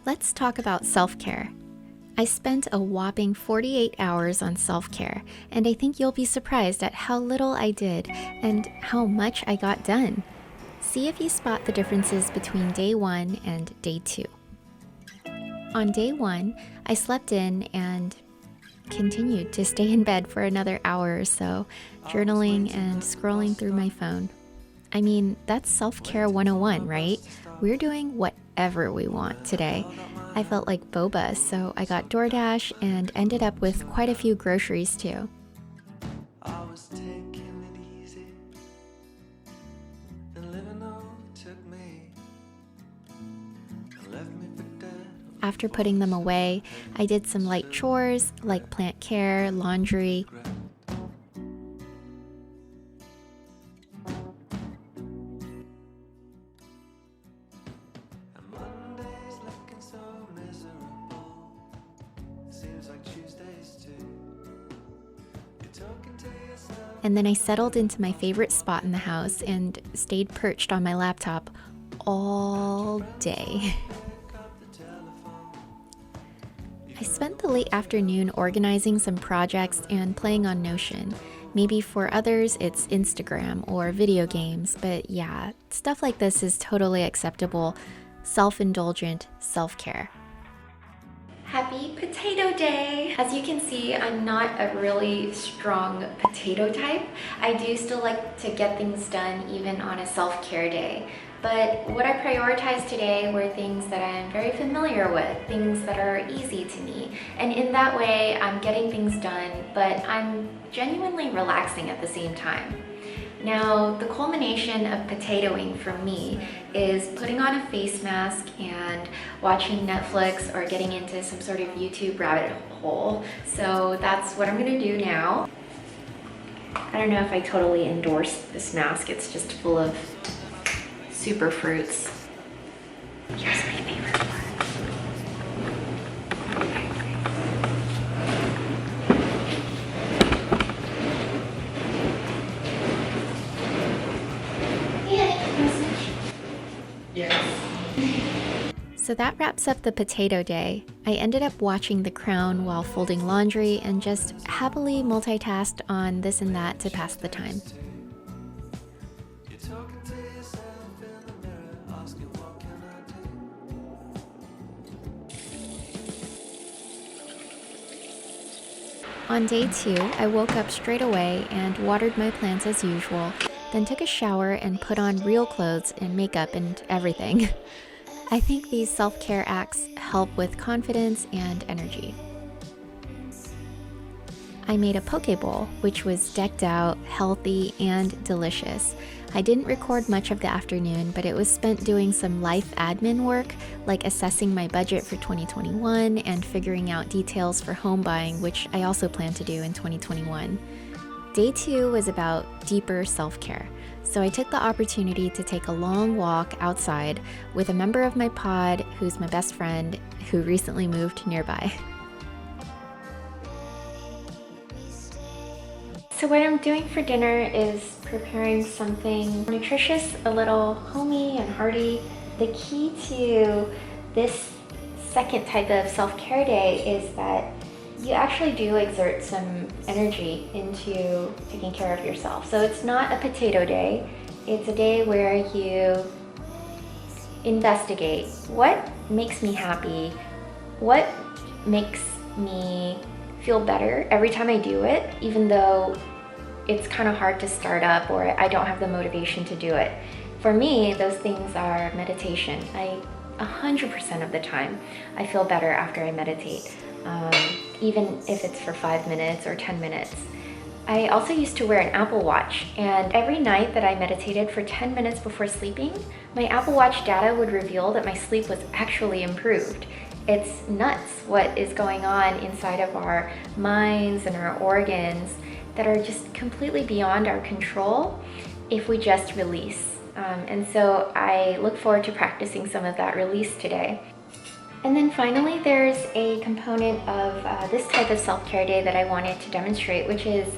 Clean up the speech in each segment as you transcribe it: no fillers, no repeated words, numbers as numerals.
Let's talk about self-care. I spent a whopping 48 hours on self-care, and I think you'll be surprised at how little I did and how much I got done. See if you spot the differences between day 1 and day 2. On day 1, I slept in and continued to stay in bed for another hour or so, journaling and scrolling through my phone. I mean, that's self-care 101, right? We're doing whatever we want today. I felt like boba, so I got DoorDash and ended up with quite a few groceries too. After putting them away, I did some light chores like plant care, laundry. And then I settled into my favorite spot in the house and stayed perched on my laptop all day. I spent the late afternoon organizing some projects and playing on Notion. Maybe for others it's Instagram or video games, but yeah, stuff like this is totally acceptable, self-indulgent self-care. Happy Potato Day! As you can see, I'm not a really strong potato type. I do still like to get things done even on a self-care day. But what I prioritized today were things that I'm very familiar with, things that are easy to me. And in that way, I'm getting things done, but I'm genuinely relaxing at the same time. Now, the culmination of potatoing for me is putting on a face mask and watching Netflix or getting into some sort of YouTube rabbit hole. So that's what I'm gonna do now. I don't know if I totally endorse this mask. It's just full of super fruits. Here's my favorite part. So that wraps up the potato day. I ended up watching The Crown while folding laundry and just happily multitasked on this and that to pass the time. On day 2, I woke up straight away and watered my plants as usual, then took a shower and put on real clothes and makeup and everything. I think these self-care acts help with confidence and energy. I made a poke bowl, which was decked out, healthy, and delicious. I didn't record much of the afternoon, but it was spent doing some life admin work, like assessing my budget for 2021 and figuring out details for home buying, which I also plan to do in 2021. Day 2 was about deeper self-care. So I took the opportunity to take a long walk outside with a member of my pod who's my best friend who recently moved nearby. So what I'm doing for dinner is preparing something nutritious, a little homey and hearty. The key to this second type of self-care day is that you actually do exert some energy into taking care of yourself. So it's not a potato day. It's a day where you investigate what makes me happy, what makes me feel better every time I do it, even though it's kind of hard to start up or I don't have the motivation to do it. For me, those things are meditation. 100% of the time, I feel better after I meditate. Even if it's for 5 minutes or 10 minutes. I also used to wear an Apple Watch, and every night that I meditated for 10 minutes before sleeping, my Apple Watch data would reveal that my sleep was actually improved. It's nuts what is going on inside of our minds and our organs that are just completely beyond our control if we just release. And so I look forward to practicing some of that release today. And then finally, there's a component of this type of self-care day that I wanted to demonstrate, which is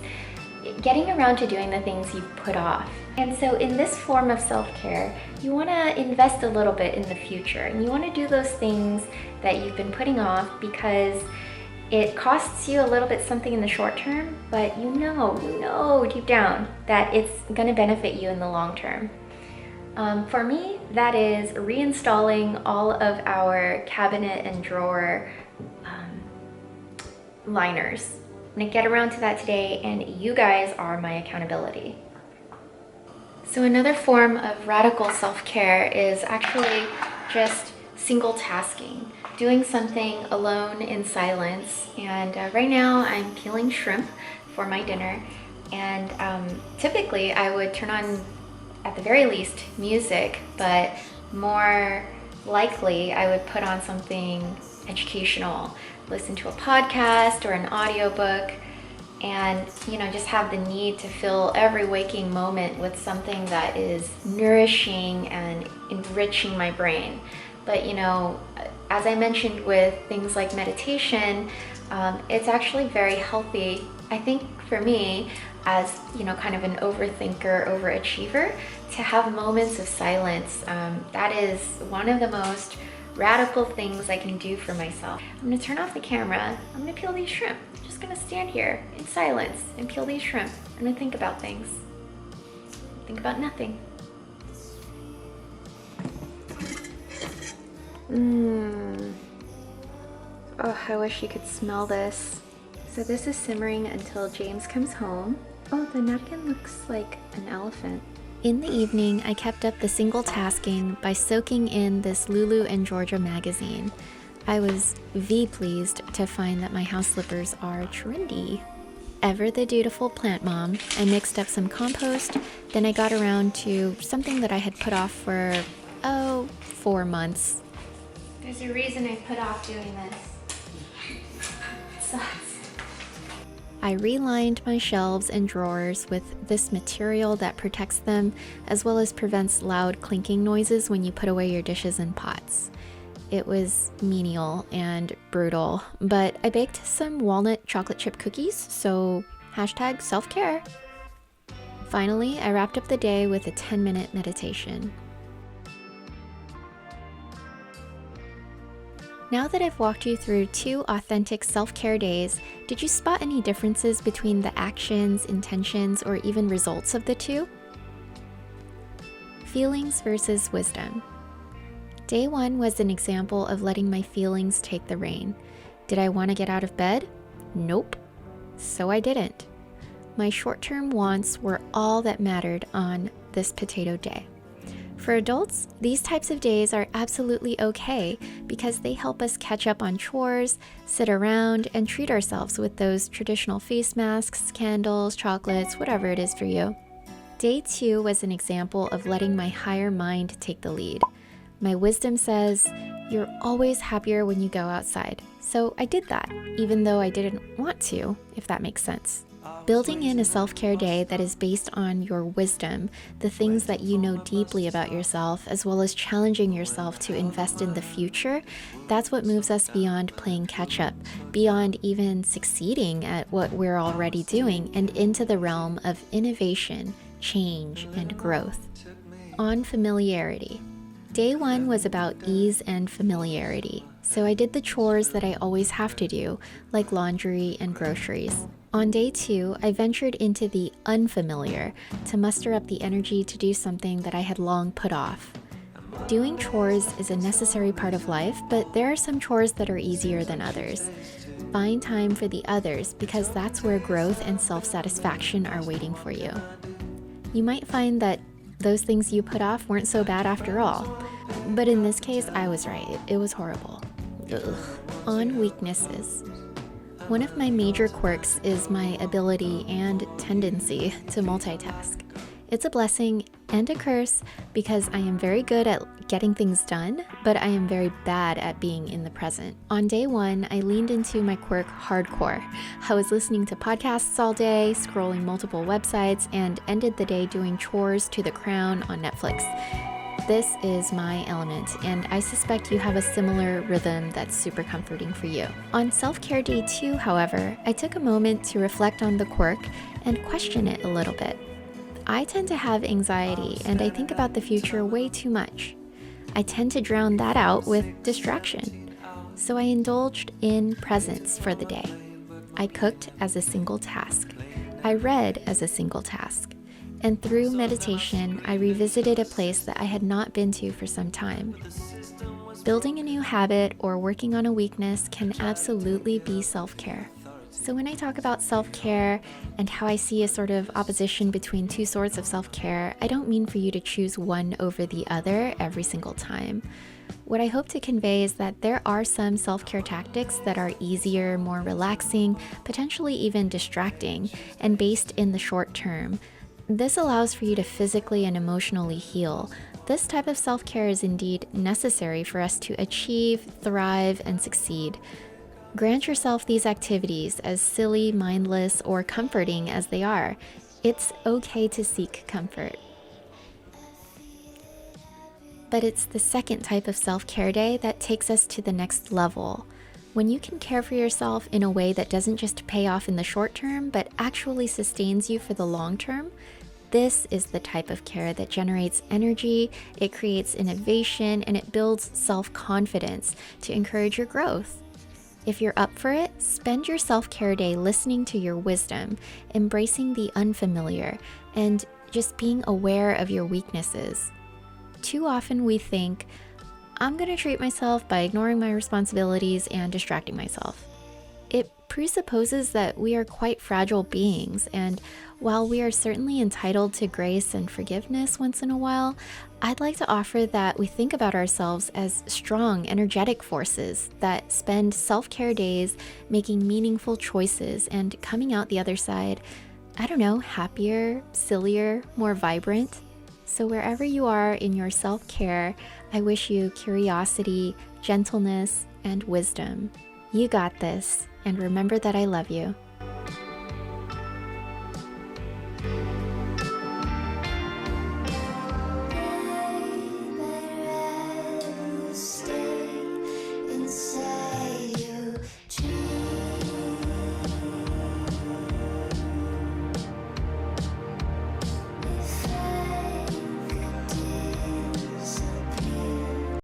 getting around to doing the things you've put off. And so in this form of self-care, you want to invest a little bit in the future, and you want to do those things that you've been putting off because it costs you a little bit something in the short term, but you know deep down that it's going to benefit you in the long term. For me, that is reinstalling all of our cabinet and drawer liners. I'm gonna get around to that today, and you guys are my accountability. So another form of radical self-care is actually just single tasking, doing something alone in silence. And right now I'm peeling shrimp for my dinner, and typically I would turn on, at the very least, music, but more likely I would put on something educational, listen to a podcast or an audiobook, and just have the need to fill every waking moment with something that is nourishing and enriching my brain. But as I mentioned with things like meditation, it's actually very healthy, I think, for me as kind of an overthinker, overachiever, to have moments of silence. That is one of the most radical things I can do for myself. I'm gonna turn off the camera. I'm gonna peel these shrimp. I'm just gonna stand here in silence and peel these shrimp. I'm gonna think about things. Think about nothing. Oh, I wish you could smell this. So this is simmering until James comes home. Oh, the napkin looks like an elephant. In the evening, I kept up the single tasking by soaking in this Lulu and Georgia magazine. I was pleased to find that my house slippers are trendy. Ever the dutiful plant mom, I mixed up some compost, then I got around to something that I had put off for, 4 months. There's a reason I put off doing this. It sucks. I relined my shelves and drawers with this material that protects them, as well as prevents loud clinking noises when you put away your dishes and pots. It was menial and brutal, but I baked some walnut chocolate chip cookies, so #self-care. Finally, I wrapped up the day with a 10-minute meditation. Now that I've walked you through 2 authentic self-care days, did you spot any differences between the actions, intentions, or even results of the 2? Feelings versus wisdom. Day 1 was an example of letting my feelings take the rein. Did I want to get out of bed? Nope. So I didn't. My short-term wants were all that mattered on this potato day. For adults, these types of days are absolutely okay because they help us catch up on chores, sit around, and treat ourselves with those traditional face masks, candles, chocolates, whatever it is for you. Day 2 was an example of letting my higher mind take the lead. My wisdom says, you're always happier when you go outside. So I did that, even though I didn't want to, if that makes sense. Building in a self-care day that is based on your wisdom, the things that you know deeply about yourself, as well as challenging yourself to invest in the future, that's what moves us beyond playing catch-up, beyond even succeeding at what we're already doing, and into the realm of innovation, change, and growth. On familiarity. Day 1 was about ease and familiarity, so I did the chores that I always have to do, like laundry and groceries. On day 2, I ventured into the unfamiliar to muster up the energy to do something that I had long put off. Doing chores is a necessary part of life, but there are some chores that are easier than others. Find time for the others because that's where growth and self-satisfaction are waiting for you. You might find that those things you put off weren't so bad after all, but in this case, I was right. It was horrible. Ugh. On weaknesses. One of my major quirks is my ability and tendency to multitask. It's a blessing and a curse because I am very good at getting things done, but I am very bad at being in the present. On day 1, I leaned into my quirk hardcore. I was listening to podcasts all day, scrolling multiple websites, and ended the day doing chores to the crown on Netflix. This is my element, and I suspect you have a similar rhythm that's super comforting for you. On self-care day 2, however, I took a moment to reflect on the quirk and question it a little bit. I tend to have anxiety and I think about the future way too much. I tend to drown that out with distraction. So I indulged in presence for the day. I cooked as a single task. I read as a single task. And through meditation, I revisited a place that I had not been to for some time. Building a new habit or working on a weakness can absolutely be self-care. So when I talk about self-care and how I see a sort of opposition between two sorts of self-care, I don't mean for you to choose one over the other every single time. What I hope to convey is that there are some self-care tactics that are easier, more relaxing, potentially even distracting, and based in the short term. This allows for you to physically and emotionally heal. This type of self-care is indeed necessary for us to achieve, thrive, and succeed. Grant yourself these activities, as silly, mindless, or comforting as they are. It's okay to seek comfort. But it's the second type of self-care day that takes us to the next level. When you can care for yourself in a way that doesn't just pay off in the short term, but actually sustains you for the long term, this is the type of care that generates energy, it creates innovation, and it builds self-confidence to encourage your growth. If you're up for it, spend your self-care day listening to your wisdom, embracing the unfamiliar, and just being aware of your weaknesses. Too often we think, I'm going to treat myself by ignoring my responsibilities and distracting myself. It presupposes that we are quite fragile beings, and while we are certainly entitled to grace and forgiveness once in a while, I'd like to offer that we think about ourselves as strong, energetic forces that spend self-care days making meaningful choices and coming out the other side, happier, sillier, more vibrant. So wherever you are in your self-care, I wish you curiosity, gentleness, and wisdom. You got this, and remember that I love you.